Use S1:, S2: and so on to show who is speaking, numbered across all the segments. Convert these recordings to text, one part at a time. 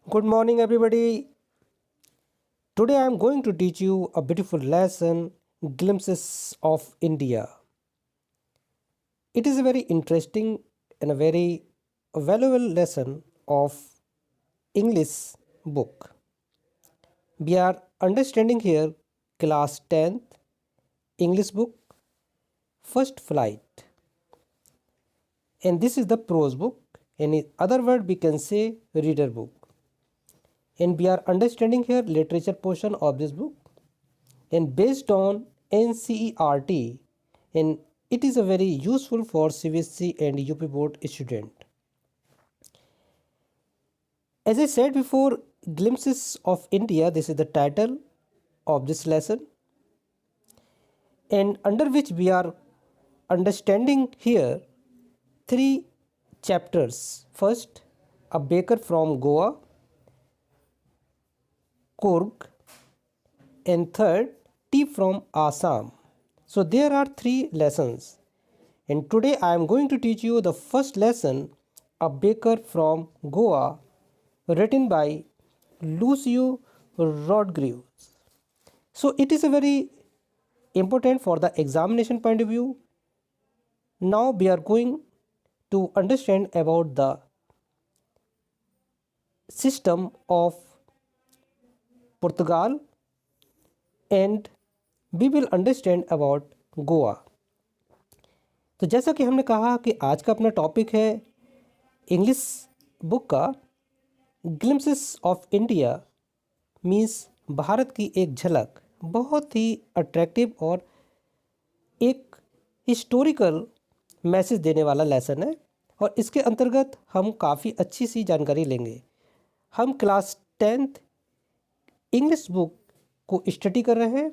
S1: Good morning, everybody. Today I am going to teach you a beautiful lesson, Glimpses of India. It is a very interesting and a very valuable lesson of English book. We are understanding here class 10th English book, First Flight. And this is the prose book. In other word, we can say reader book. And we are understanding here literature portion of this book, and based on NCERT, and it is a very useful for CBSE and UP board student. As I said before, Glimpses of India, this is the title of this lesson, and under which we are understanding here three chapters. First, a baker from Goa, Kurg, and third, tea from Assam. So there are three lessons, and today I am going to teach you the first lesson, a baker from Goa, written by Lucio Rodriguez. So it is a very important for the examination point of view. Now we are going to understand about the system of Portugal, and we will understand about Goa. तो जैसा कि हमने कहा कि आज का अपना topic है इंग्लिश बुक का glimpses of India, means Bharat की एक झलक. बहुत ही अट्रैक्टिव और एक हिस्टोरिकल मैसेज देने वाला लेसन है, और इसके अंतर्गत हम काफ़ी अच्छी सी जानकारी लेंगे. हम क्लास 10th इंग्लिश बुक को स्टडी कर रहे हैं.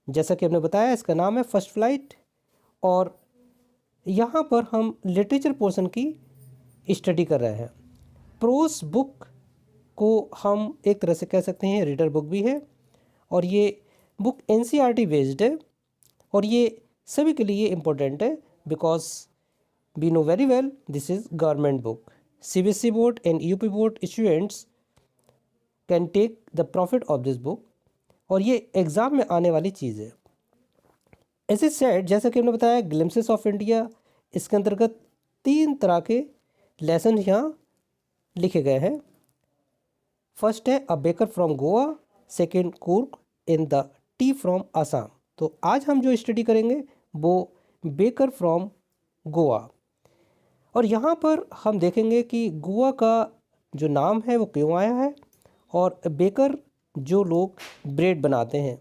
S1: जैसा कि हमने बताया, इसका नाम है फर्स्ट फ्लाइट, और यहाँ पर हम लिटरेचर पोर्शन की स्टडी कर रहे हैं. प्रोस बुक को हम एक तरह से कह सकते हैं रीडर बुक भी है, और ये बुक NCERT बेस्ड है, और ये सभी के लिए इम्पोर्टेंट है because we know very well this is government book. CBSE board and UP board students can take the profit of this book, और ये एग्ज़ाम में आने वाली चीज़ है. ऐसे सेट, जैसा कि हमने बताया, ग्लिम्पसेस ऑफ इंडिया, इसके अंतर्गत 3 तरह के लेसन यहाँ लिखे गए हैं. फर्स्ट है अ baker from Goa, second Coorg, in the T from Assam. तो आज हम जो स्टडी करेंगे वो बेकर फ्रॉम गोवा, और यहाँ पर हम देखेंगे कि गोवा का जो नाम है वो क्यों आया है, और बेकर जो लोग ब्रेड बनाते हैं.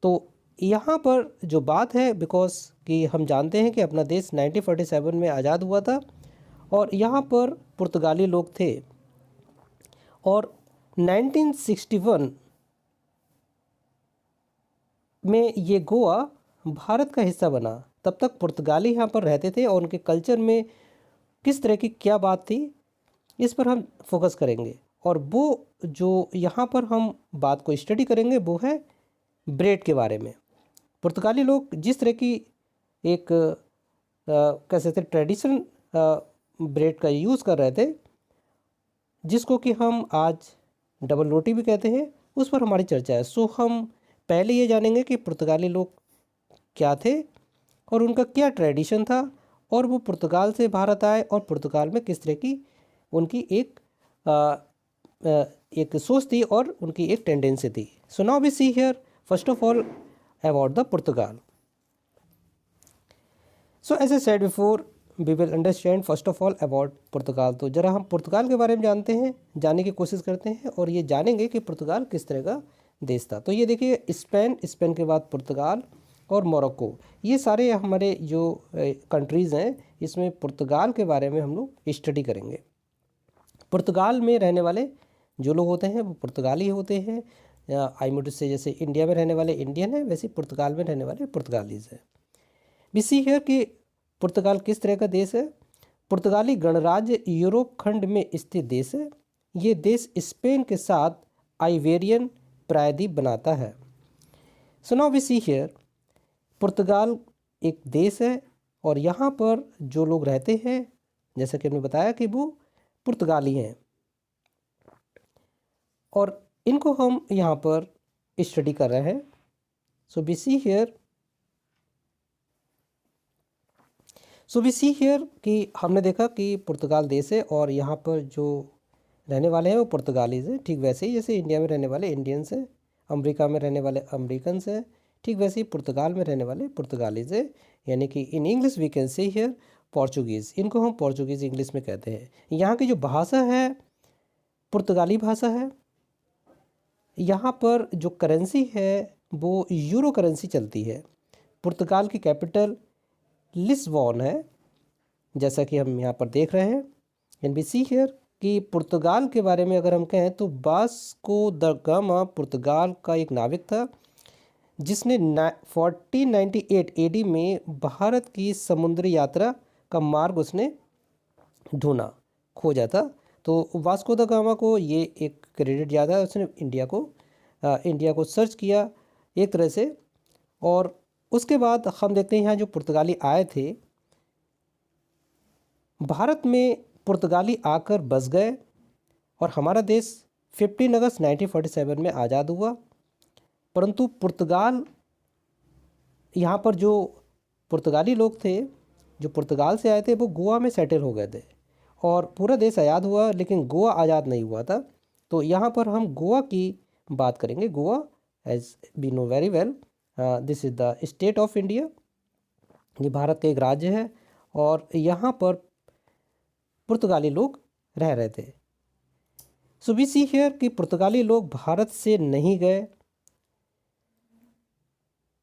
S1: तो यहाँ पर जो बात है, बिकॉज कि हम जानते हैं कि अपना देश 1947 में आज़ाद हुआ था, और यहाँ पर पुर्तगाली लोग थे, और 1961 में ये गोवा भारत का हिस्सा बना. तब तक पुर्तगाली यहाँ पर रहते थे, और उनके कल्चर में किस तरह की क्या बात थी, इस पर हम फोकस करेंगे. और वो जो यहाँ पर हम बात को स्टडी करेंगे वो है ब्रेड के बारे में. पुर्तगाली लोग जिस तरह की एक कह सकते ट्रेडिशनल ब्रेड का यूज़ कर रहे थे, जिसको कि हम आज डबल रोटी भी कहते हैं, उस पर हमारी चर्चा है. सो हम पहले ये जानेंगे कि पुर्तगाली लोग क्या थे और उनका क्या ट्रेडिशन था, और वो पुर्तगाल से भारत आए और पुर्तगाल में किस तरह की उनकी एक सोच थी और उनकी एक टेंडेंसी थी. So now we see here first of all about the Portugal. So as I said before, we will understand first of all about Portugal. तो ज़रा हम पुर्तगाल के बारे में जानते हैं, जानने की कोशिश करते हैं, और ये जानेंगे कि पुर्तगाल किस तरह का देश था. तो ये देखिए, स्पेन के बाद पुर्तगाल और मोरक्को, ये सारे हमारे जो कंट्रीज़ हैं, इसमें पुर्तगाल के बारे में हम लोग स्टडी करेंगे. पुर्तगाल में रहने वाले जो लोग होते हैं वो पुर्तगाली होते हैं. आई मुड से जैसे इंडिया में रहने वाले इंडियन हैं, वैसे पुर्तगाल में रहने वाले पुर्तगालीज हैं. वी सी हियर कि पुर्तगाल किस तरह का देश है. पुर्तगाली गणराज्य यूरोप खंड में स्थित देश है. ये देश स्पेन के साथ आइबेरियन प्रायद्वीप बनाता है. So now we see here, पुर्तगाल एक देश है, और यहाँ पर जो लोग रहते हैं, जैसा कि हमने बताया कि वो पुर्तगाली हैं. और इनको हम यहाँ पर स्टडी कर रहे हैं। सो वी सी हियर कि हमने देखा कि पुर्तगाल देश है और यहाँ पर जो रहने वाले हैं वो पुर्तगालीज हैं, ठीक वैसे ही जैसे इंडिया में रहने वाले इंडियंस हैं, अमेरिका में रहने वाले अमेरिकन्स हैं, ठीक वैसे ही पुर्तगाल में रहने वाले पुर्तगालीज हैं। यानी कि in English we can say here Portuguese, इनको हम पोर्चुगीज़ इंग्लिश में कहते हैं। यहाँ की जो भाषा है पुर्तगाली भाषा है। यहाँ पर जो करेंसी है वो यूरो करेंसी चलती है। पुर्तगाल की कैपिटल लिस्बॉन है, जैसा कि हम यहाँ पर देख रहे हैं। एंड वी सी हियर कि पुर्तगाल के बारे में अगर हम कहें तो वास्को द गामा पुर्तगाल का एक नाविक था जिसने 1498 एडी में भारत की समुद्री यात्रा का मार्ग उसने ढूंढा, खोजा था। तो वास्को द गामा को ये एक क्रेडिट ज़्यादा है, उसने इंडिया को सर्च किया एक तरह से। और उसके बाद हम देखते हैं यहाँ जो पुर्तगाली आए थे भारत में, पुर्तगाली आकर बस गए और हमारा देश 15 अगस्त 1947 में आज़ाद हुआ। परंतु पुर्तगाल, यहाँ पर जो पुर्तगाली लोग थे जो पुर्तगाल से आए थे वो गोवा में सेटल हो गए थे और पूरा देश आज़ाद हुआ, लेकिन गोवा आज़ाद नहीं हुआ था। तो यहाँ पर हम गोवा की बात करेंगे। Goa, as we know very well, this is the state of India, ये भारत का एक राज्य है और यहाँ पर पुर्तगाली लोग रह रहे थे। सो वी सी हियर कि पुर्तगाली लोग भारत से नहीं गए,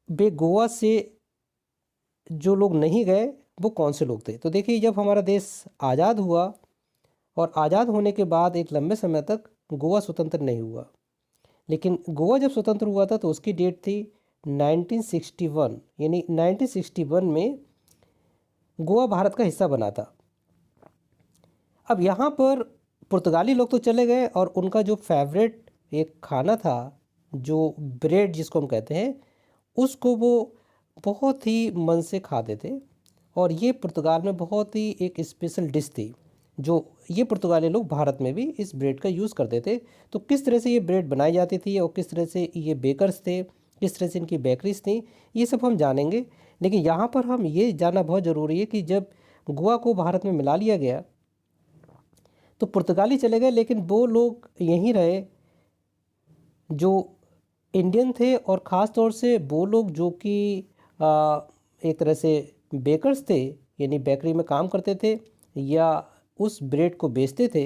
S1: वे गोवा से जो लोग नहीं गए वो कौन से लोग थे। तो देखिए, जब हमारा देश आज़ाद हुआ और आज़ाद होने के बाद एक लंबे समय तक गोवा स्वतंत्र नहीं हुआ, लेकिन गोवा जब स्वतंत्र हुआ था तो उसकी डेट थी 1961, यानी 1961 में गोवा भारत का हिस्सा बना था। अब यहाँ पर पुर्तगाली लोग तो चले गए और उनका जो फेवरेट एक खाना था, जो ब्रेड जिसको हम कहते हैं, उसको वो बहुत ही मन से खाते थे और ये पुर्तगाल में बहुत ही एक स्पेशल डिश थी जो ये पुर्तगाली लोग भारत में भी इस ब्रेड का यूज़ करते थे। तो किस तरह से ये ब्रेड बनाई जाती थी और किस तरह से ये बेकर्स थे, किस तरह से इनकी बेकरीज थी, ये सब हम जानेंगे। लेकिन यहाँ पर हम ये जानना बहुत ज़रूरी है कि जब गोवा को भारत में मिला लिया गया तो पुर्तगाली चले गए, लेकिन वो लोग यहीं रहे जो इंडियन थे और ख़ास तौर से वो लोग जो कि एक तरह से बेकर्स थे, यानी बेकरी में काम करते थे या उस ब्रेड को बेचते थे,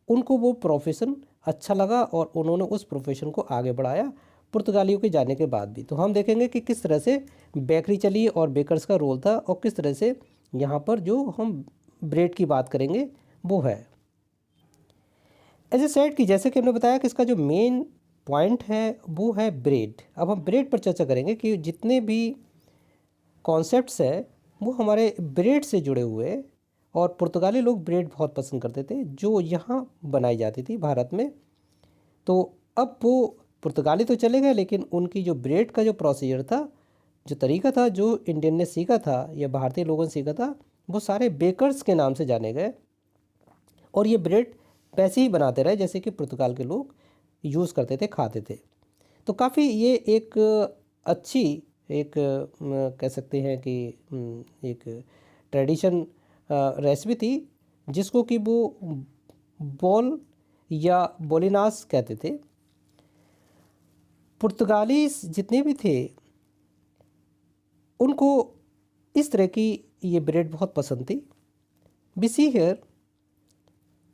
S1: उनको वो प्रोफेशन अच्छा लगा और उन्होंने उस प्रोफेशन को आगे बढ़ाया पुर्तगालियों के जाने के बाद भी। तो हम देखेंगे कि किस तरह से बेकरी चली और बेकर्स का रोल था और किस तरह से यहाँ पर जो हम ब्रेड की बात करेंगे वो है। एज ए सेड कि जैसे कि हमने बताया कि इसका जो मेन पॉइंट है वो है ब्रेड। अब हम ब्रेड पर चर्चा करेंगे कि जितने भी कॉन्सेप्ट्स हैं वो हमारे ब्रेड से जुड़े हुए हैं और पुर्तगाली लोग ब्रेड बहुत पसंद करते थे जो यहाँ बनाई जाती थी भारत में। तो अब वो पुर्तगाली तो चले गए, लेकिन उनकी जो ब्रेड का जो प्रोसीजर था, जो तरीका था, जो इंडियन ने सीखा था या भारतीय लोगों ने सीखा था, वो सारे बेकर्स के नाम से जाने गए और ये ब्रेड वैसे ही बनाते रहे जैसे कि पुर्तगाल के लोग यूज़ करते थे, खाते थे। तो काफ़ी ये एक अच्छी एक कह सकते हैं कि एक ट्रेडिशन रेसिपी थी जिसको कि वो बोल या बोलिनास कहते थे। पुर्तगाली जितने भी थे उनको इस तरह की ये ब्रेड बहुत पसंद थी। वी सी हियर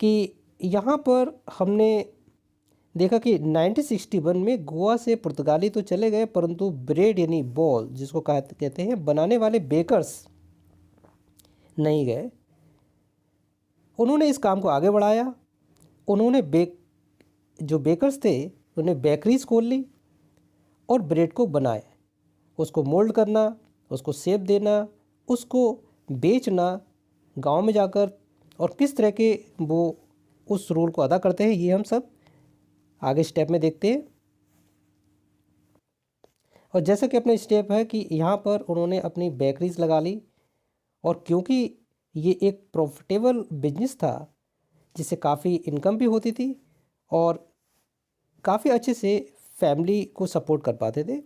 S1: कि यहाँ पर हमने देखा कि 1961 में गोवा से पुर्तगाली तो चले गए, परंतु ब्रेड यानी बॉल जिसको कहते हैं बनाने वाले बेकर्स नहीं गए। उन्होंने इस काम को आगे बढ़ाया। उन्होंने जो बेकर्स थे उन्हें बेकरीज खोल ली और ब्रेड को बनाए, उसको मोल्ड करना, उसको शेप देना, उसको बेचना गांव में जाकर, और किस तरह के वो उस रोल को अदा करते हैं ये हम सब आगे स्टेप में देखते हैं। और जैसा कि अपने स्टेप है कि यहाँ पर उन्होंने अपनी बेकरीज लगा ली और क्योंकि ये एक प्रॉफिटेबल बिजनेस था जिससे काफ़ी इनकम भी होती थी और काफ़ी अच्छे से फैमिली को सपोर्ट कर पाते थे।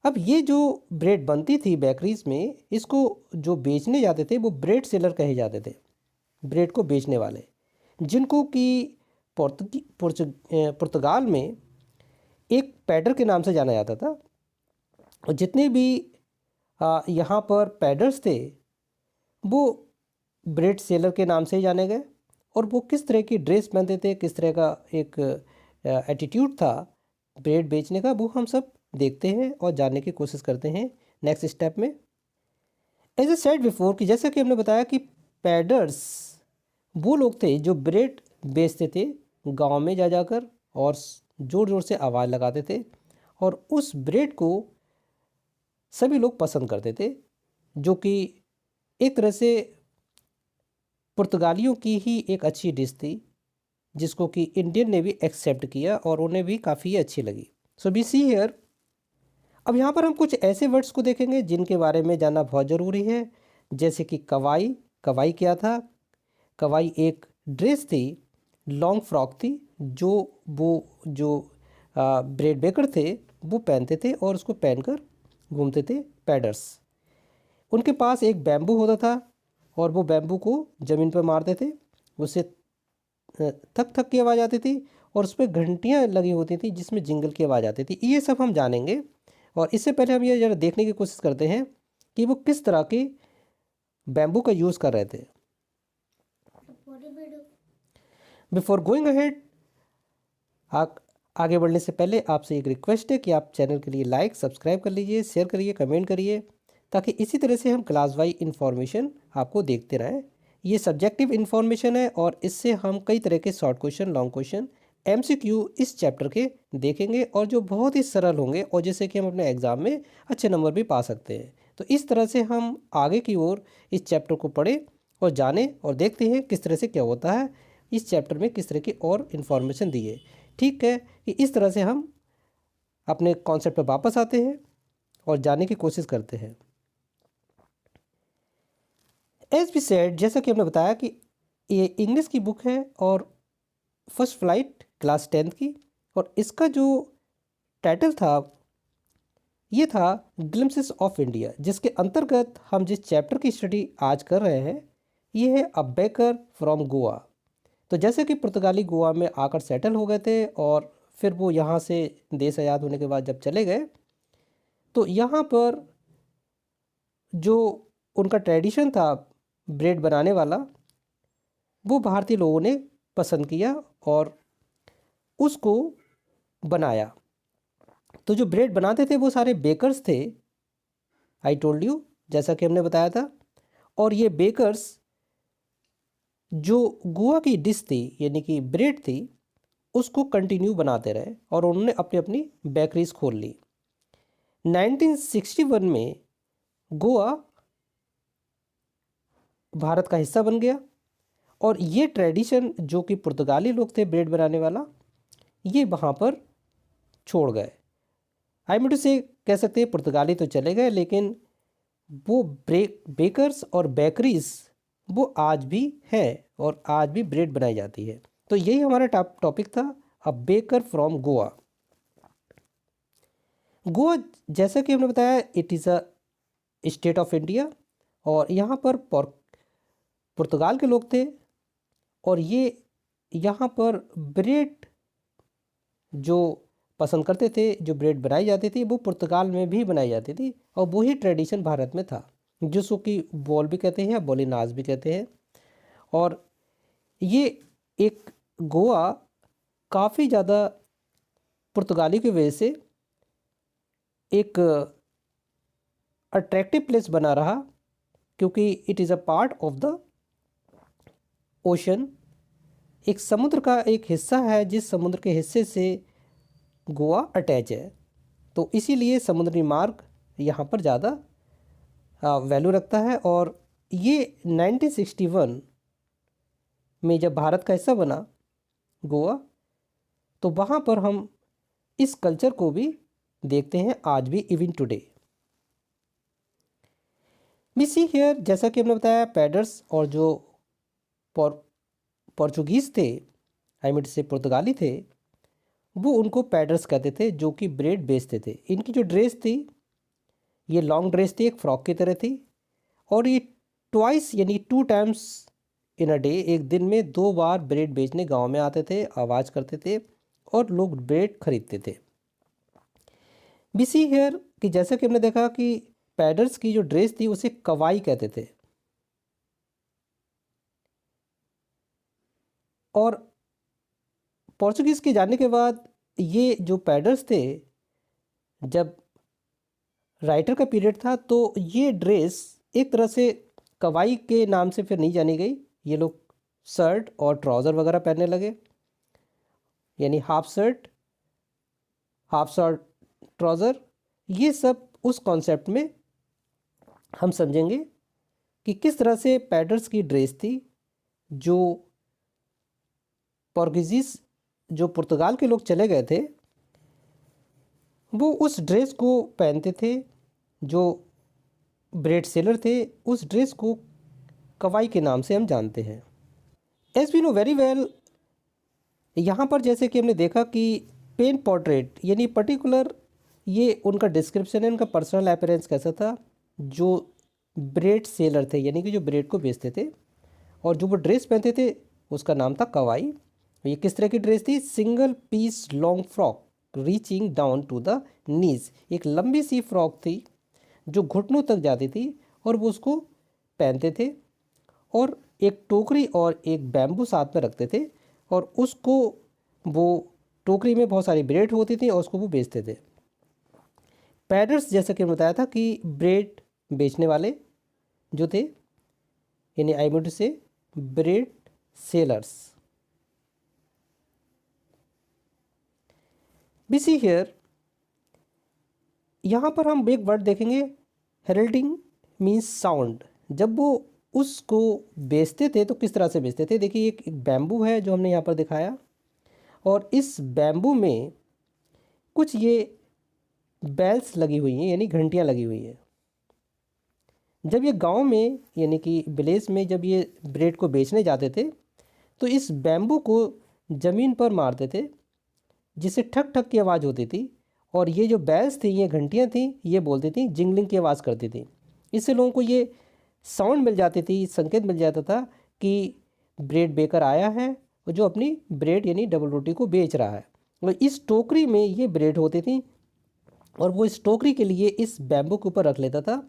S1: अब ये जो ब्रेड बनती थी बेकरीज में, इसको जो बेचने जाते थे वो ब्रेड सेलर कहे जाते थे, ब्रेड को बेचने वाले, जिनको कि पुर्तगाल में एक पैडर के नाम से जाना जाता था। और जितने भी यहाँ पर पैडर्स थे वो ब्रेड सेलर के नाम से ही जाने गए। और वो किस तरह की ड्रेस पहनते थे, किस तरह का एक एटीट्यूड था ब्रेड बेचने का, वो हम सब देखते हैं और जानने की कोशिश करते हैं नेक्स्ट स्टेप में। एज ए सेड बिफोर कि जैसा कि हमने बताया कि पैडर्स वो लोग थे जो ब्रेड बेचते थे गांव में जा जाकर और ज़ोर ज़ोर से आवाज़ लगाते थे, और उस ब्रेड को सभी लोग पसंद करते थे, जो कि एक तरह से पुर्तगालियों की ही एक अच्छी डिश थी, जिसको कि इंडियन ने भी एक्सेप्ट किया और उन्हें भी काफ़ी अच्छी लगी। सो बी सी हियर। अब यहाँ पर हम कुछ ऐसे वर्ड्स को देखेंगे जिनके बारे में जानना बहुत ज़रूरी है, जैसे कि कवाई। कवाई क्या था? कवाई एक ड्रेस थी, लॉन्ग फ्रॉक थी, जो ब्रेड बेकर थे वो पहनते थे और उसको पहनकर घूमते थे पैडर्स। उनके पास एक बैम्बू होता था और वो बैम्बू को ज़मीन पर मारते थे, उससे थक थक की आवाज़ आती थी और उस पर घंटियाँ लगी होती थी जिसमें जिंगल की आवाज़ आती थी। ये सब हम जानेंगे, और इससे पहले हम ये ज़रा देखने की कोशिश करते हैं कि वो किस तरह के बैम्बू का यूज़ कर रहे थे। बिफोर गोइंग अहेड, आगे बढ़ने से पहले आपसे एक रिक्वेस्ट है कि आप चैनल के लिए लाइक सब्सक्राइब कर लीजिए, शेयर करिए, कमेंट करिए, ताकि इसी तरह से हम क्लास वाइज इन्फॉर्मेशन आपको देखते रहें। ये सब्जेक्टिव इन्फॉर्मेशन है और इससे हम कई तरह के short question, long question, MCQ इस चैप्टर के देखेंगे, और जो बहुत ही सरल होंगे और जिससे कि हम अपने एग्ज़ाम में अच्छे नंबर भी पा सकते हैं। तो इस तरह से हम आगे की ओर इस चैप्टर को पढ़ें और जानें और देखते हैं किस तरह से क्या होता है, इस चैप्टर में किस तरह की और इन्फॉर्मेशन दी है। ठीक है कि इस तरह से हम अपने कॉन्सेप्ट पर वापस आते हैं और जानने की कोशिश करते हैं। एज बी सेड, जैसा कि हमने बताया कि ये इंग्लिश की बुक है और फर्स्ट फ्लाइट क्लास 10th की, और इसका जो टाइटल था ये था ग्लिम्पसेस ऑफ इंडिया, जिसके अंतर्गत हम जिस चैप्टर की स्टडी आज कर रहे हैं ये है अ बेकर फ्रॉम गोवा। तो जैसे कि पुर्तगाली गोवा में आकर सेटल हो गए थे और फिर वो यहाँ से देश आज़ाद होने के बाद जब चले गए, तो यहाँ पर जो उनका ट्रेडिशन था ब्रेड बनाने वाला, वो भारतीय लोगों ने पसंद किया और उसको बनाया। तो जो ब्रेड बनाते थे वो सारे बेकर्स थे, आई टोल्ड यू, जैसा कि हमने बताया था। और ये बेकर्स जो गोवा की डिश थी यानी कि ब्रेड थी उसको कंटिन्यू बनाते रहे और उन्होंने अपनी अपनी बेकरीज खोल ली। 1961 में गोवा भारत का हिस्सा बन गया और ये ट्रेडिशन जो कि पुर्तगाली लोग थे ब्रेड बनाने वाला, ये वहाँ पर छोड़ गए। आई मीन टू से कह सकते हैं पुर्तगाली तो चले गए, लेकिन वो बेकर्स और बेकरीज वो आज भी है और आज भी ब्रेड बनाई जाती है। तो यही हमारा टॉपिक था, a baker from Goa. Goa जैसा कि हमने बताया it is a state of India, और यहाँ पर पुर्तगाल के लोग थे और ये यहाँ पर ब्रेड जो पसंद करते थे, जो ब्रेड बनाई जाती थी वो पुर्तगाल में भी बनाई जाती थी और वही ट्रेडिशन भारत में था, जिसको कि बोल भी कहते हैं या बोलीनाज भी कहते हैं। और ये एक गोवा काफ़ी ज़्यादा पुर्तगाली की वजह से एक अट्रैक्टिव प्लेस बना रहा, क्योंकि it is a part of the ocean, एक समुद्र का एक हिस्सा है जिस समुद्र के हिस्से से गोवा अटैच है। तो इसीलिए समुद्री मार्ग यहाँ पर ज़्यादा वैल्यू रखता है। और ये 1961 में जब भारत का हिस्सा बना गोवा, तो वहाँ पर हम इस कल्चर को भी देखते हैं आज भी, even today. We see here, जैसा कि हमने बताया पैडर्स और जो पोर्चुगीज़ थे, आई मीन से पुर्तगाली थे, वो उनको पैडर्स कहते थे जो कि ब्रेड बेचते थे। इनकी जो ड्रेस थी ये लॉन्ग ड्रेस थी, एक फ्रॉक की तरह थी, और ये ट्वाइस यानी 2 टाइम्स इन अ डे, एक दिन में 2 बार ब्रेड बेचने गांव में आते थे, आवाज़ करते थे और लोग ब्रेड खरीदते थे। बी सी हेयर कि जैसा कि हमने देखा कि पैडर्स की जो ड्रेस थी उसे कवाई कहते थे, और पोर्चुगीज़ के जाने के बाद ये जो पैडर्स थे, जब राइटर का पीरियड था तो ये ड्रेस एक तरह से कवाई के नाम से फिर नहीं जानी गई। ये लोग शर्ट और ट्राउज़र वगैरह पहनने लगे, यानी हाफ शर्ट ट्राउज़र। ये सब उस कॉन्सेप्ट में हम समझेंगे कि किस तरह से पैडर्स की ड्रेस थी जो पोर्गुजीज़ जो पुर्तगाल के लोग चले गए थे वो उस ड्रेस को पहनते थे। जो ब्रेड सेलर थे उस ड्रेस को कवाई के नाम से हम जानते हैं। As we know very well, यहाँ पर जैसे कि हमने देखा कि पेन पोर्ट्रेट यानी पर्टिकुलर ये उनका डिस्क्रिप्शन है, उनका पर्सनल अपीयरेंस कैसा था। जो ब्रेड सेलर थे यानी कि जो ब्रेड को बेचते थे, और जो वो ड्रेस पहनते थे उसका नाम था कवाई। ये किस तरह की ड्रेस थी? Single piece long frock reaching down to the knees, एक लंबी सी फ्रॉक थी जो घुटनों तक जाती थी और वो उसको पहनते थे, और एक टोकरी और एक बैम्बू साथ में रखते थे, और उसको वो टोकरी में बहुत सारी ब्रेड होती थी और उसको वो बेचते थे। पैडर्स जैसा कि बताया था कि ब्रेड बेचने वाले जो थे, यानी I mean to say bread sellers. We see here, यहाँ पर हम एक वर्ड देखेंगे, हेरल्डिंग मीन्स साउंड। जब वो उसको बेचते थे तो किस तरह से बेचते थे? देखिए एक बैम्बू है जो हमने यहाँ पर दिखाया, और इस बैम्बू में कुछ ये बेल्स लगी हुई हैं यानी घंटियाँ लगी हुई हैं। जब ये गांव में यानी कि विलेज में जब ये ब्रेड को बेचने जाते थे तो इस बैम्बू को ज़मीन पर मारते थे जिससे ठक ठक की आवाज़ होती थी, और ये जो बेल्स थी, ये घंटियाँ थी, ये बोलती थी, जिंगलिंग की आवाज़ करती थी। इससे लोगों को ये साउंड मिल जाती थी, संकेत मिल जाता था कि ब्रेड बेकर आया है और जो अपनी ब्रेड यानी डबल रोटी को बेच रहा है। और इस टोकरी में ये ब्रेड होती थी और वो इस टोकरी के लिए इस बैम्बू के ऊपर रख लेता था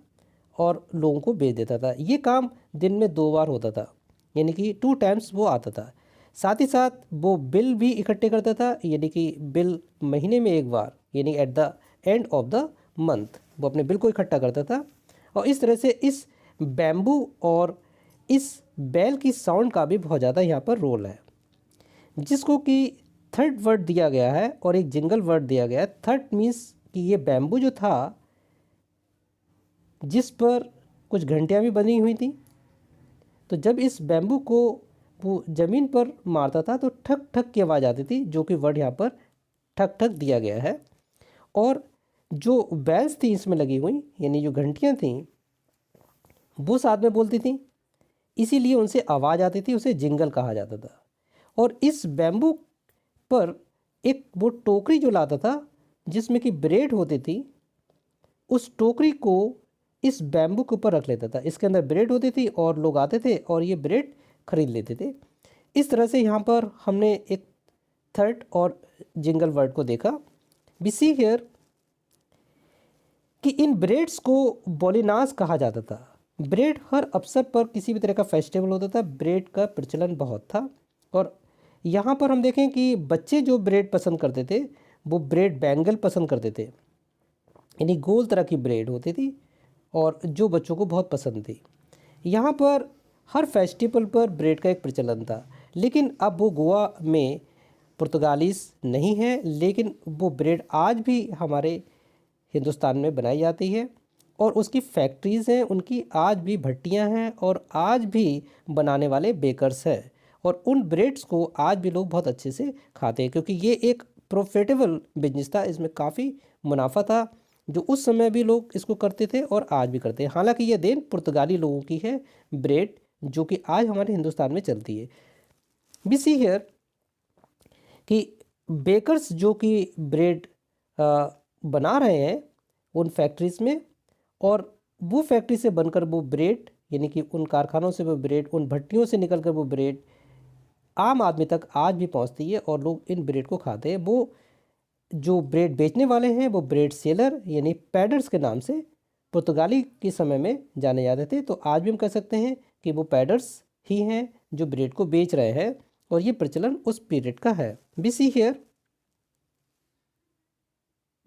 S1: और लोगों को बेच देता था। ये काम दिन में 2 बार होता था, यानी कि 2 टाइम्स वो आता था। साथ ही साथ वो बिल भी इकट्ठे करता था, यानी कि बिल महीने में 1 बार, यानी at the end of the month वो अपने बिल को इकट्ठा करता था। और इस तरह से इस बैम्बू और इस बैल की साउंड का भी बहुत ज़्यादा यहाँ पर रोल है, जिसको कि थर्ड वर्ड दिया गया है और एक जिंगल वर्ड दिया गया है। थर्ड मीन्स कि ये बैम्बू जो था जिस पर कुछ घंटियाँ भी बनी हुई थी, तो जब इस बैम्बू को वो ज़मीन पर मारता था तो ठक ठक की आवाज़ आती थी, जो कि वर्ड यहाँ पर ठक ठक दिया गया है। और जो बेल्स थी इसमें लगी हुई यानी जो घंटियाँ थीं वो साथ में बोलती थी, इसीलिए उनसे आवाज़ आती थी, उसे जिंगल कहा जाता था। और इस बैम्बू पर एक वो टोकरी जो लाता था जिसमें कि ब्रेड होती थी, उस टोकरी को इस बैम्बू के ऊपर रख लेता था। इसके अंदर ब्रेड होती थी और लोग आते थे और ये ब्रेड खरीद लेते थे। इस तरह से यहाँ पर हमने एक थर्ड और जिंगल वर्ड को देखा। वी सी हियर कि इन ब्रेड्स को बोलिनास कहा जाता था। ब्रेड हर अवसर पर किसी भी तरह का फेस्टिवल होता था, ब्रेड का प्रचलन बहुत था। और यहाँ पर हम देखें कि बच्चे जो ब्रेड पसंद करते थे वो ब्रेड बैंगल पसंद करते थे, यानी गोल तरह की ब्रेड होती थी और जो बच्चों को बहुत पसंद थी। यहाँ पर हर फेस्टिवल पर ब्रेड का एक प्रचलन था, लेकिन अब वो गोवा में पुर्तगालीस नहीं है, लेकिन वो ब्रेड आज भी हमारे हिंदुस्तान में बनाई जाती है और उसकी फैक्ट्रीज़ हैं, उनकी आज भी भट्टियाँ हैं और आज भी बनाने वाले बेकर्स हैं, और उन ब्रेड्स को आज भी लोग बहुत अच्छे से खाते हैं क्योंकि ये एक प्रॉफिटेबल बिजनेस था, इसमें काफ़ी मुनाफा था, जो उस समय भी लोग इसको करते थे और आज भी करते हैं। हालांकि ये देन पुर्तगाली लोगों की है ब्रेड, जो कि आज हमारे हिंदुस्तान में चलती है। वी सी हियर कि बेकर्स जो कि ब्रेड बना रहे हैं उन फैक्ट्रीज़ में, और वो फैक्ट्री से बनकर वो ब्रेड, यानी कि उन कारखानों से वो ब्रेड, उन भट्टियों से निकलकर वो ब्रेड आम आदमी तक आज भी पहुंचती है और लोग इन ब्रेड को खाते हैं। वो जो ब्रेड बेचने वाले हैं वो ब्रेड सेलर यानी पैडर्स के नाम से पुर्तगाली के समय में जाने जाते थे। तो आज भी हम कह सकते हैं कि वो पैडर्स ही हैं जो ब्रेड को बेच रहे हैं, और ये प्रचलन उस पीरियड का है। We see here,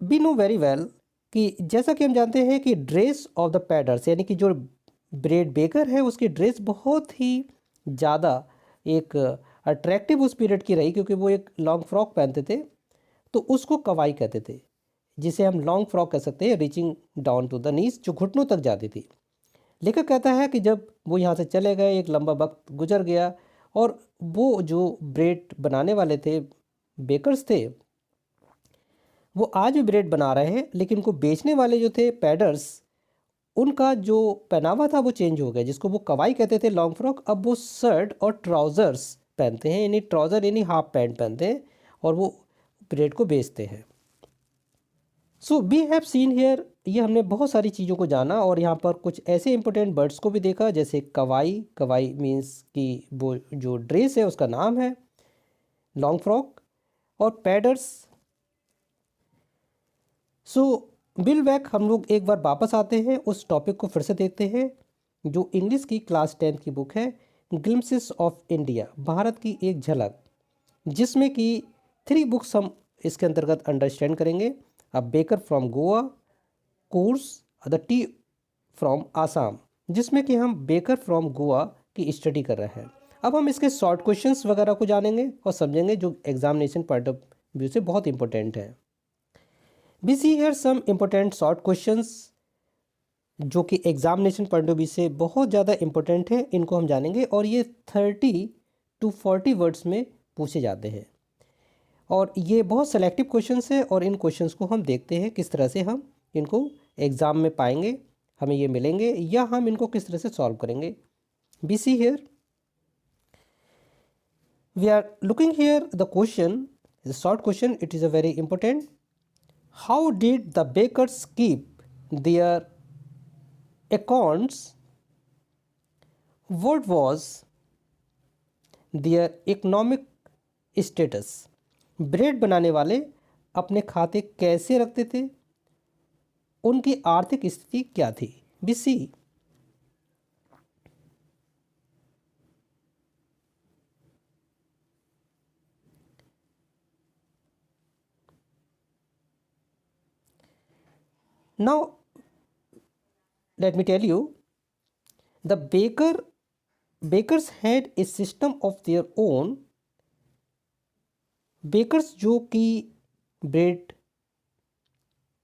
S1: we know very well कि जैसा कि हम जानते हैं कि ड्रेस ऑफ द पैडर्स यानी कि जो ब्रेड बेकर है उसकी ड्रेस बहुत ही ज़्यादा एक अट्रैक्टिव उस पीरियड की रही, क्योंकि वो एक लॉन्ग फ्रॉक पहनते थे, तो उसको कवाई कहते थे, जिसे हम लॉन्ग फ्रॉक कह सकते हैं, reaching down to the knees, जो घुटनों तक जाती थी। लेखक कहता है कि जब वो यहाँ से चले गए, एक लंबा वक्त गुजर गया, और वो जो ब्रेड बनाने वाले थे, बेकर्स थे, वो आज भी ब्रेड बना रहे हैं, लेकिन उनको बेचने वाले जो थे पैडर्स, उनका जो पहनावा था वो चेंज हो गया। जिसको वो कवाई कहते थे, लॉन्ग फ्रॉक, अब वो शर्ट और ट्राउज़र्स पहनते हैं, यानी ट्राउज़र यानी हाफ पैंट पहनते हैं, और वो ब्रेड को बेचते हैं। So we have seen here, ये हमने बहुत सारी चीज़ों को जाना, और यहाँ पर कुछ ऐसे इंपॉर्टेंट वर्ड्स को भी देखा, जैसे कवाई। कवाई मीन्स कि वो जो ड्रेस है उसका नाम है, लॉन्ग फ्रॉक, और पैडर्स। सो बिल बैक, हम लोग एक बार वापस आते हैं, उस टॉपिक को फिर से देखते हैं, जो इंग्लिश की क्लास 10 की बुक है, ग्लिम्पसेस ऑफ इंडिया, भारत की एक झलक, जिसमें कि 3 बुक्स हम इसके अंतर्गत अंडरस्टैंड करेंगे। अ baker from Goa, course the T from Assam, जिसमें कि हम बेकर फ्रॉम गोवा की स्टडी कर रहे हैं। अब हम इसके शॉर्ट क्वेश्चंस वगैरह को जानेंगे और समझेंगे, जो एग्जामिनेशन पॉइंट ऑफ व्यू से बहुत इंपॉर्टेंट है। We see here some important short questions जो कि एग्जामिनेशन पॉइंट ऑफ व्यू से बहुत ज़्यादा इंपॉर्टेंट है, इनको हम जानेंगे, और ये 30 to 40 वर्ड्स में पूछे जाते हैं, और ये बहुत सेलेक्टिव क्वेश्चंस है, और इन क्वेश्चंस को हम देखते हैं किस तरह से हम इनको एग्ज़ाम में पाएंगे, हमें ये मिलेंगे, या हम इनको किस तरह से सॉल्व करेंगे। We see here, we are looking here the question, short question, it is a very important. How did the bakers keep their accounts? What was their economic status? Bread बनाने वाले अपने खाते कैसे रखते थे, उनकी आर्थिक स्थिति क्या थी। We see, now let me tell you, the bakers had a system of their own। Bakers जो कि ब्रेड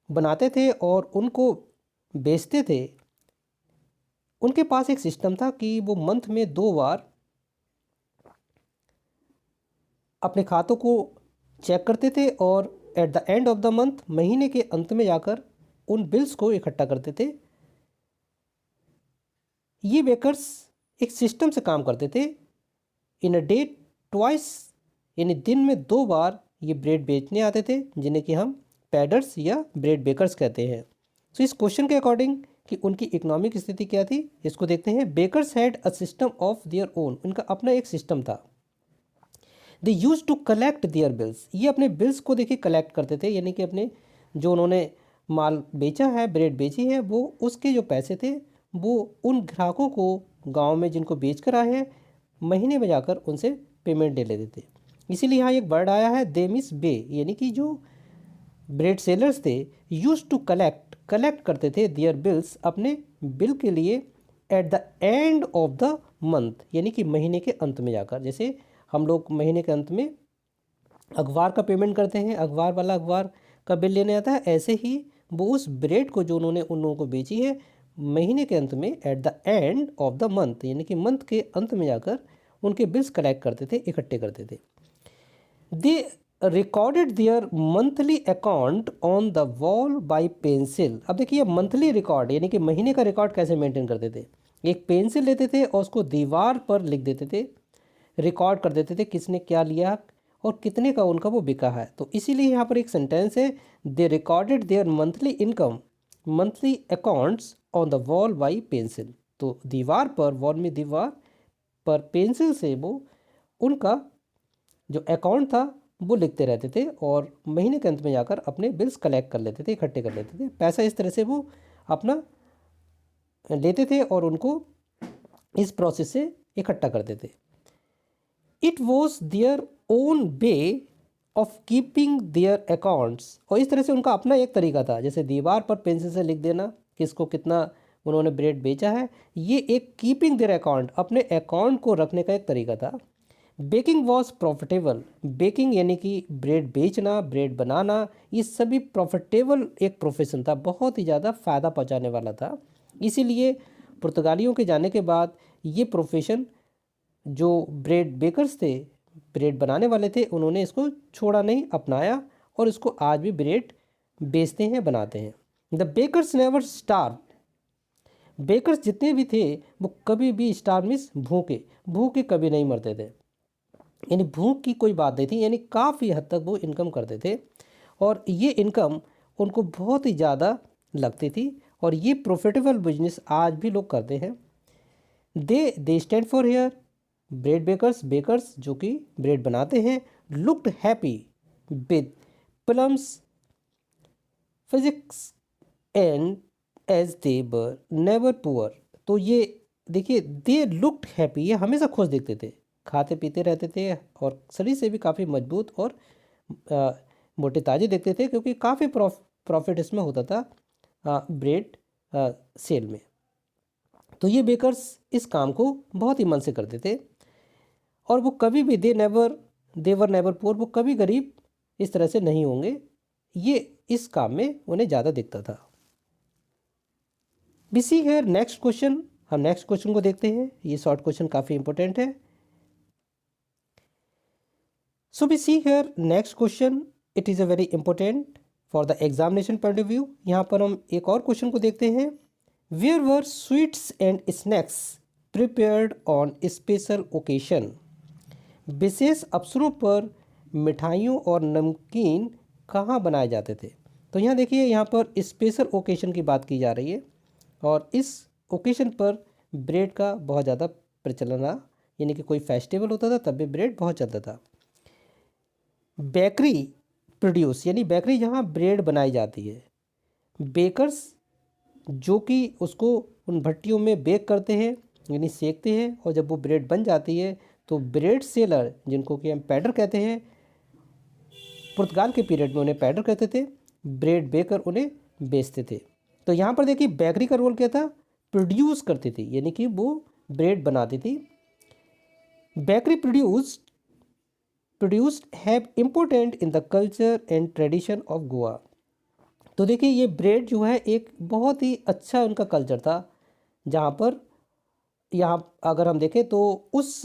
S1: बनाते थे और उनको बेचते थे, उनके पास एक सिस्टम था कि वो मंथ में 2 बार अपने खातों को चेक करते थे, और at the end of the month, महीने के अंत में जाकर उन बिल्स को इकट्ठा करते थे। ये बेकर्स एक सिस्टम से काम करते थे। इन अ डे ट्वाइस, यानी दिन में 2 बार ये ब्रेड बेचने आते थे, जिन्हें कि हम पैडर्स या ब्रेड बेकर्स कहते हैं। तो इस क्वेश्चन के अकॉर्डिंग कि उनकी इकोनॉमिक स्थिति क्या थी, इसको देखते हैं। Bakers had a system of their own, उनका अपना एक सिस्टम था। They use to collect their bills, ये अपने बिल्स को देखिए कलेक्ट करते थे, यानी कि अपने जो उन्होंने माल बेचा है, ब्रेड बेची है, वो उसके जो पैसे थे वो उन ग्राहकों को गांव में जिनको बेच कर आए हैं, महीने में जाकर उनसे पेमेंट ले लेते थे। इसीलिए यहाँ एक वर्ड आया है दे मिस बे, यानी कि जो ब्रेड सेलर्स थे यूज टू कलेक्ट करते थे देयर बिल्स, अपने बिल के लिए, at the end of the month, यानी कि महीने के अंत में जाकर। जैसे हम लोग महीने के अंत में अखबार का पेमेंट करते हैं, अखबार वाला अखबार का बिल लेने आता है, ऐसे ही वो उस ब्रेड को जो उन्होंने उन लोगों को बेची है, महीने के अंत में, at the end of the month, यानी कि मंथ के अंत में जाकर उनके बिल्स कलेक्ट करते थे, इकट्ठे करते थे। They recorded their monthly account on the wall by pencil. अब देखिए मंथली रिकॉर्ड, यानी कि महीने का रिकॉर्ड कैसे मेंटेन करते थे। एक पेंसिल लेते थे और उसको दीवार पर लिख देते थे, रिकॉर्ड कर देते थे किसने क्या लिया, और कितने का उनका वो बिका है। तो इसीलिए यहाँ पर एक सेंटेंस है, they recorded their monthly income monthly accounts on the wall by pencil. तो दीवार पर, वॉल में दीवार पर पेंसिल से वो उनका जो अकाउंट था वो लिखते रहते थे और महीने के अंत में जाकर अपने बिल्स कलेक्ट कर लेते थे, इकट्ठे कर लेते थे। पैसा इस तरह से वो अपना लेते थे और उनको इस प्रोसेस से इकट्ठा करते थे। It was their own way of keeping their accounts, और इस तरह से उनका अपना एक तरीका था, जैसे दीवार पर पेंसिल से लिख देना किसको कितना उन्होंने ब्रेड बेचा है, ये एक कीपिंग देयर अकाउंट, अपने अकाउंट को रखने का एक तरीका था। बेकिंग वॉज प्रॉफिटेबल, बेकिंग यानी कि ब्रेड बेचना, ब्रेड बनाना, ये सभी प्रॉफिटेबल एक प्रोफेशन था, बहुत ही ज़्यादा फ़ायदा पहुंचाने वाला था। इसीलिए पुर्तगालियों के जाने के बाद ये प्रोफेशन, जो ब्रेड बेकर्स थे, ब्रेड बनाने वाले थे, उन्होंने इसको छोड़ा नहीं, अपनाया और इसको आज भी ब्रेड बेचते हैं, बनाते हैं। The bakers never starve, bakers जितने भी थे वो कभी भी स्टार्व मीन्स भूखे कभी नहीं मरते थे, यानी भूख की कोई बात नहीं थी, यानी काफ़ी हद तक वो इनकम करते थे और ये इनकम उनको बहुत ही ज़्यादा लगती थी और ये प्रॉफिटेबल बिजनेस आज भी लोग करते हैं। They stand for here, bread bakers, bakers जो कि ब्रेड बनाते हैं, looked happy with plums physics and as they were never poor. तो ये देखिए, दे लुक्ड हैप्पी, ये हमेशा खुश दिखते थे, खाते पीते रहते थे और शरीर से भी काफ़ी मजबूत और मोटे ताजे दिखते थे, क्योंकि काफ़ी प्रॉफिट इसमें होता था ब्रेड सेल में। तो ये बेकर्स इस काम को बहुत ही मन से करते थे और वो कभी भी देवर नेवर पुअर, वो कभी गरीब इस तरह से नहीं होंगे, ये इस काम में उन्हें ज़्यादा दिखता था। We see here next question, हम नेक्स्ट क्वेश्चन को देखते हैं, ये शॉर्ट क्वेश्चन काफ़ी इंपॉर्टेंट है। So we see here next question, it is a very important for the examination point of view. यहाँ पर हम एक और क्वेश्चन को देखते हैं। Where were sweets and snacks prepared on special occasion, विशेष अवसरों पर मिठाइयों और नमकीन कहाँ बनाए जाते थे। तो यहाँ देखिए, यहाँ पर स्पेशल ओकेशन की बात की जा रही है और इस ओकेशन पर ब्रेड का बहुत ज़्यादा प्रचलन रहा, यानी कि कोई फेस्टिवल होता था तब भी ब्रेड बहुत चलता था। बेकरी प्रोड्यूस, यानी बेकरी जहाँ ब्रेड बनाई जाती है, बेकर्स जो कि उसको उन भट्टियों में बेक करते हैं, यानी सेकते हैं, और जब वो ब्रेड बन जाती है तो ब्रेड सेलर, जिनको कि हम पैडर कहते हैं, पुर्तगाल के पीरियड में उन्हें पैडर कहते थे, ब्रेड बेकर उन्हें बेचते थे। तो यहाँ पर देखिए, बेकरी का रोल क्या था, प्रोड्यूस करती थी, यानी कि वो ब्रेड बनाती थी। Bakery produced have important in the culture and tradition of Goa. तो देखिए, ये ब्रेड जो है एक बहुत ही अच्छा उनका कल्चर था, जहाँ पर यहाँ अगर हम देखें तो उस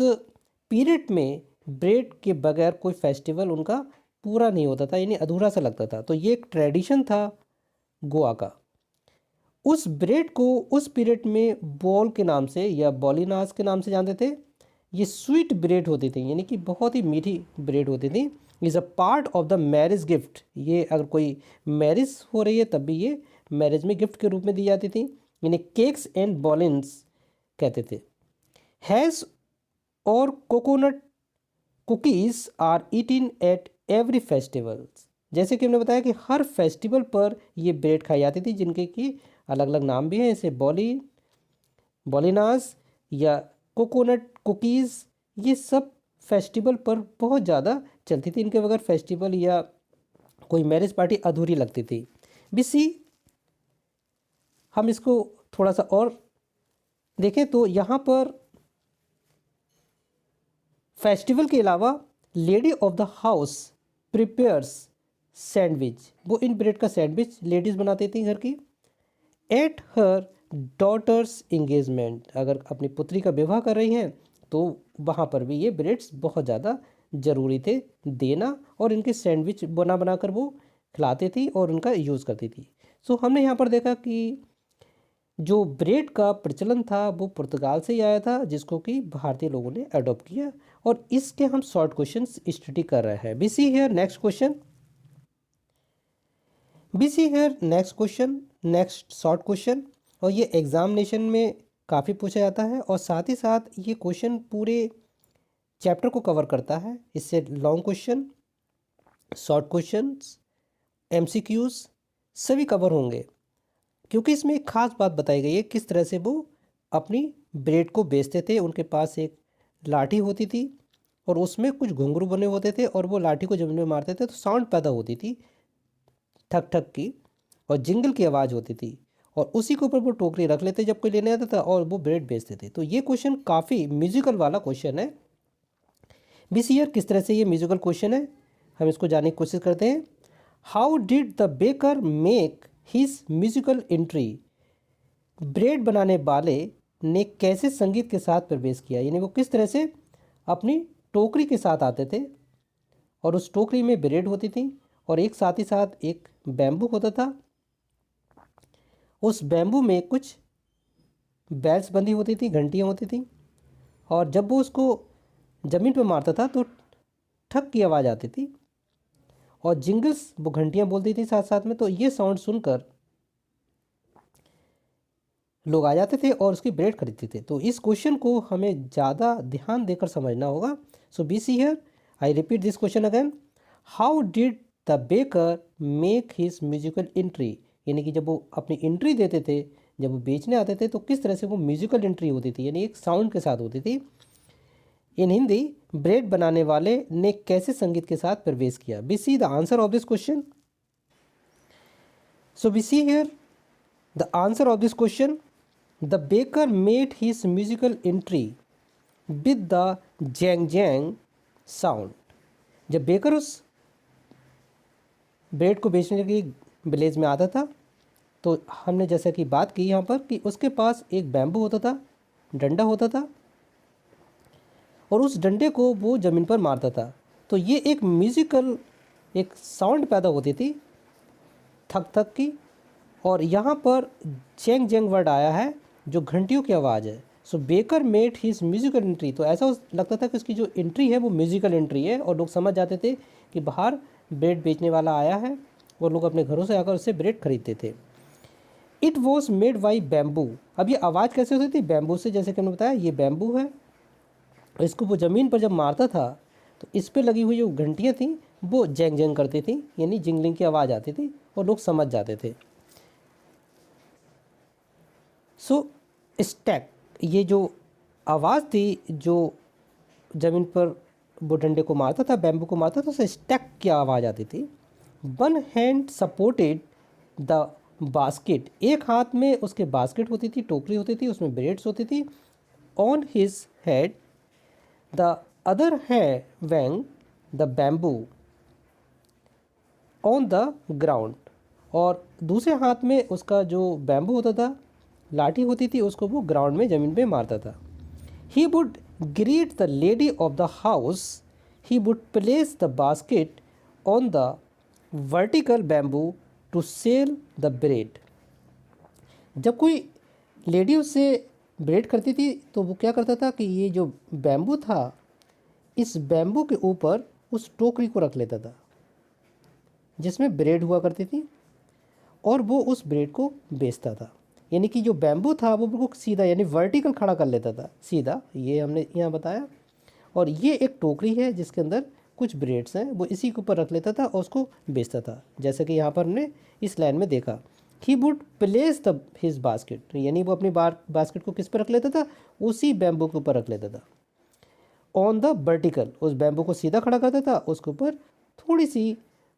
S1: पीरियड में ब्रेड के बगैर कोई फेस्टिवल उनका पूरा नहीं होता था, यानी अधूरा सा लगता था। तो ये एक ट्रेडिशन था गोवा का। उस ब्रेड को उस पीरियड में बॉल के नाम से या बॉलिनास के नाम से जानते थे। ये स्वीट ब्रेड होती थी, यानी कि बहुत ही मीठी ब्रेड होती थी। Is a part of the marriage gift, ये अगर कोई मैरिज हो रही है तब भी ये मैरिज में गिफ्ट के रूप में दी जाती थी, यानी केक्स एंड बॉलिन्स कहते थे। हैज़ और coconut cookies are eaten at every festival, जैसे कि हमने बताया कि हर फेस्टिवल पर ये ब्रेड खाई जाती थी, जिनके कि अलग अलग नाम भी हैं, जैसे बॉलिनास या कोकोनट कुकीज़, ये सब फेस्टिवल पर बहुत ज़्यादा चलती थी। इनके बगैर फेस्टिवल या कोई मैरिज पार्टी अधूरी लगती थी। बीसी हम इसको थोड़ा सा और देखें तो यहाँ पर फेस्टिवल के अलावा lady of the house prepares sandwich, वो इन ब्रेड का सैंडविच लेडीज़ बनाती थी घर की। एट हर डॉटर्स इंगेजमेंट, अगर अपनी पुत्री का विवाह कर रही हैं तो वहाँ पर भी ये ब्रेड्स बहुत ज़्यादा ज़रूरी थे देना, और इनके सैंडविच बना बना कर वो खिलाती थी और उनका यूज़ करती थी। सो हमने यहाँ पर देखा कि जो ब्रेड का प्रचलन था वो पुर्तगाल से ही आया था, जिसको कि भारतीय लोगों ने अडॉप्ट किया और इसके हम शॉर्ट क्वेश्चन स्टडी कर रहे हैं। We see here next question, we see here next question, next short question. और ये एग्जामिनेशन में काफ़ी पूछा जाता है और साथ ही साथ ये क्वेश्चन पूरे चैप्टर को कवर करता है। इससे long question, short questions, MCQs सभी कवर होंगे, क्योंकि इसमें एक खास बात बताई गई है किस तरह से वो अपनी ब्रेड को बेचते थे। उनके पास एक लाठी होती थी और उसमें कुछ घुंघरू बने होते थे और वो लाठी को जमीन में मारते थे तो साउंड पैदा होती थी ठक ठक की, और जिंगल की आवाज़ होती थी, और उसी के ऊपर वो टोकरी रख लेते जब कोई लेने आता था और वो ब्रेड बेचते थे। तो ये क्वेश्चन काफ़ी म्यूजिकल वाला क्वेश्चन है। बीसीआर किस तरह से ये म्यूजिकल क्वेश्चन है, हम इसको जानने की कोशिश करते हैं। How did the baker make his musical entry, bread बनाने वाले ने कैसे संगीत के साथ प्रवेश किया, यानी वो किस तरह से अपनी टोकरी के साथ आते थे और उस टोकरी में ब्रेड होती थी और एक साथ ही साथ एक बैम्बू होता था। उस बैम्बू में कुछ बेल्स बंधी होती थी, घंटियाँ होती थी, और जब वो उसको ज़मीन पर मारता था तो ठक की आवाज़ आती थी और जिंगल्स वो घंटियाँ बोलती थी साथ साथ में। तो ये साउंड सुनकर लोग आ जाते थे और उसकी ब्रेड खरीदते थे। तो इस क्वेश्चन को हमें ज़्यादा ध्यान देकर समझना होगा। So we see here, I repeat this question again, how did the baker make his musical entry, यानी कि जब वो अपनी एंट्री देते थे, जब वो बेचने आते थे तो किस तरह से वो म्यूजिकल एंट्री होती थी, यानी एक साउंड के साथ होती थी। इन हिंदी, ब्रेड बनाने वाले ने कैसे संगीत के साथ प्रवेश किया। We see the answer of this question. So we see here the answer of this question, the baker made his musical entry with the jang jang sound. जब बेकर उस ब्रेड को बेचने की विलेज में आता था तो हमने जैसा कि बात की यहाँ पर कि उसके पास एक बैम्बू होता था, डंडा होता था, और उस डंडे को वो ज़मीन पर मारता था। तो ये एक म्यूजिकल एक साउंड पैदा होती थी थक थक की, और यहाँ पर जेंग जेंग वर्ड आया है जो घंटियों की आवाज़ है। So baker made his musical entry, तो ऐसा लगता था कि उसकी जो एंट्री है वो म्यूजिकल एंट्री है और लोग समझ जाते थे कि बाहर ब्रेड बेचने वाला आया है और लोग अपने घरों से आकर उससे ब्रेड खरीदते थे। It was made by bamboo, अब ये आवाज़ कैसे होती थी, बैम्बू से, जैसे कि हमने बताया ये बैम्बू है। इसको वो ज़मीन पर जब मारता था तो इस पर लगी हुई जो घंटियाँ थीं वो जैंग जैंग करती थी, यानी जिंगलिंग की आवाज़ आती थी और लोग समझ जाते थे। सो स्टैक, ये जो आवाज़ थी जो ज़मीन पर वो डंडे को मारता था, बैम्बू को मारता था, तो स्टैक की आवाज़ आती थी। One hand supported the basket, एक हाथ में उसके बास्केट होती थी, टोकरी होती थी, उसमें ब्रेड्स होती थी। On his head the other hang the bamboo on the ground, और दूसरे हाथ में उसका जो बैम्बू होता था, लाठी होती थी, उसको वो ग्राउंड में ज़मीन पे मारता था। He would greet the lady of the house, he would place the basket on the vertical bamboo to sell the bread. जब कोई लेडी उससे ब्रेड करती थी तो वो क्या करता था कि ये जो बैम्बू था, इस बैम्बू के ऊपर उस टोकरी को रख लेता था जिसमें ब्रेड हुआ करती थी, और वो उस ब्रेड को बेचता था। यानी कि जो बैम्बू था वो बिल्कुल सीधा, यानी वर्टिकल खड़ा कर लेता था सीधा, ये हमने यहाँ बताया। और ये एक टोकरी है जिसके अंदर कुछ ब्रेड्स हैं, वो इसी के ऊपर रख लेता था और उसको बेचता था, जैसे कि यहाँ पर हमने इस लाइन में देखा। ही would place the his basket, यानी वो अपनी बास्केट को किस पर रख लेता था, उसी बैम्बू के ऊपर रख लेता था। ऑन द वर्टिकल, उस बैम्बू को सीधा खड़ा करता था, उसके ऊपर थोड़ी सी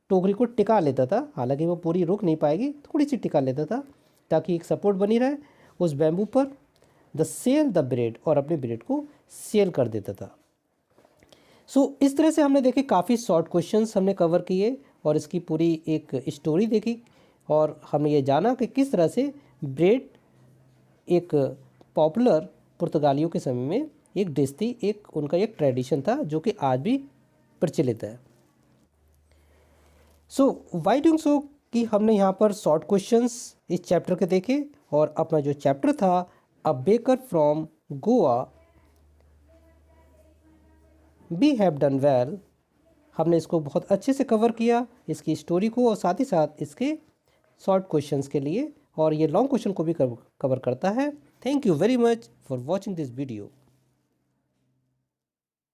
S1: टोकरी को टिका लेता था, हालांकि वो पूरी रुक नहीं पाएगी, थोड़ी सी टिका लेता था ताकि एक सपोर्ट बनी रहे उस बैम्बू पर। द सेल द ब्रेड, और अपने ब्रेड को सेल कर देता था। सो इस तरह से हमने देखे काफ़ी शॉर्ट क्वेश्चंस हमने कवर किए और इसकी पूरी एक स्टोरी देखी, और हमने ये जाना कि किस तरह से ब्रेड एक पॉपुलर पुर्तगालियों के समय में एक डिश थी, एक उनका एक ट्रेडिशन था जो कि आज भी प्रचलित है। सो वाई डूइंग सो कि हमने यहाँ पर शॉर्ट क्वेश्चंस इस चैप्टर के देखे, और अपना जो चैप्टर था a baker from Goa, we have done well. हमने इसको बहुत अच्छे से कवर किया, इसकी स्टोरी को, और साथ ही साथ इसके शॉर्ट क्वेश्चंस के लिए, और ये लॉन्ग क्वेश्चन को भी कवर करता है। Thank you very much for watching this video.